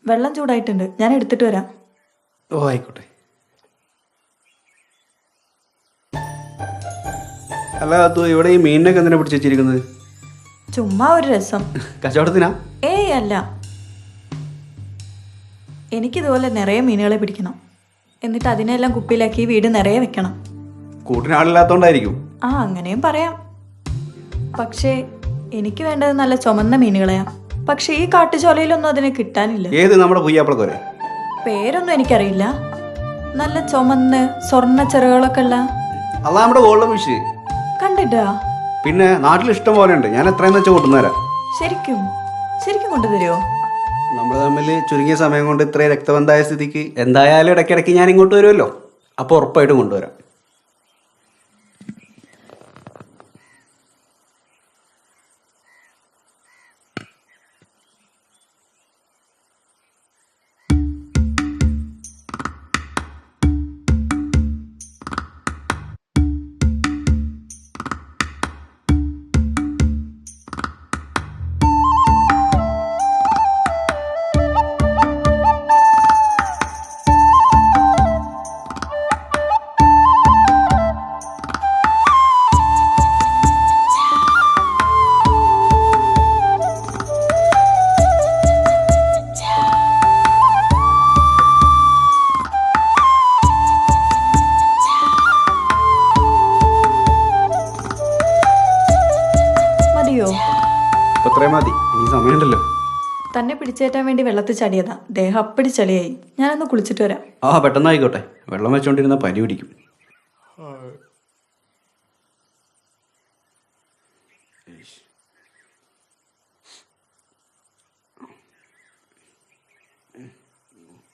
വെള്ളം ചൂടായിട്ടുണ്ട്, ഞാൻ എടുത്തിട്ട് വരാം. ഓ ആയിക്കോട്ടെ. അല്ല അത് ഇവിടെ ഈ മീനിനൊക്കെ എന്തിനാ പിടിച്ച് വെച്ചിരിക്കുന്നത്? ചുമ്മാ ഒരു രസം. കച്ചവടത്തിനാ? ഏയ് അല്ല, എനിക്കിതുപോലെ നിറയെ മീനുകളെ പിടിക്കണം. എന്നിട്ട് അതിനെല്ലാം കുപ്പിയിലാക്കി വീട് നിറയെ വെക്കണം. കൂട്ടിനാളില്ലാത്തോണ്ടായിരിക്കും. ആ, അങ്ങനെയും പറയാം. പക്ഷേ എനിക്ക് വേണ്ടത് നല്ല ചുമന്ന മീനുകളെയാ. പക്ഷെ ഈ കാട്ടുചോലയിലൊന്നും അതിനെ കിട്ടാനില്ല. ഏത് നമ്മുടെ പുയ്യാപ്പളക്കോരെ? പേരൊന്നും എനിക്കറിയില്ല. നല്ല ചുമന്ന് സ്വർണ്ണ ചെറുകളൊക്കെ ഉള്ള. അതാ നമ്മുടെ ഗോൾഡൻ ഫിഷ്. കണ്ടിട്ടാ? പിന്നെ നാട്ടിൽ ഇഷ്ടം പോലെ ഉണ്ട്. ഞാൻ എത്രയെന്ന് വെച്ചാൽ കൊണ്ടുവന്നേരാം. ശരിക്കും ശരിക്കും കൊണ്ടുതരുമോ? നമ്മൾ തമ്മിൽ ചുരുങ്ങിയ സമയം കൊണ്ട് ഇത്രയും രക്തബന്ധമായ സ്ഥിതിക്ക് എന്തായാലും ഇടയ്ക്കിടയ്ക്ക് ഞാൻ ഇങ്ങോട്ട് വരുമല്ലോ. അപ്പോൾ ഉറപ്പായിട്ടും കൊണ്ടുവരാം. മതിയോ? അത്രയും മതി, ഇനി സമയമുണ്ടല്ലോ. തന്നെ പിടിച്ചേറ്റാൻ വേണ്ടി വെള്ളത്തിൽ ചടിയതാ. ദേഹം അപ്പടി ചളിയായി. ഞാനൊന്ന് കുളിച്ചിട്ട് വരാം. ആ പെട്ടെന്ന് ആയിക്കോട്ടെ. വെള്ളം വെച്ചോണ്ടിരുന്ന പനി പിടിക്കും.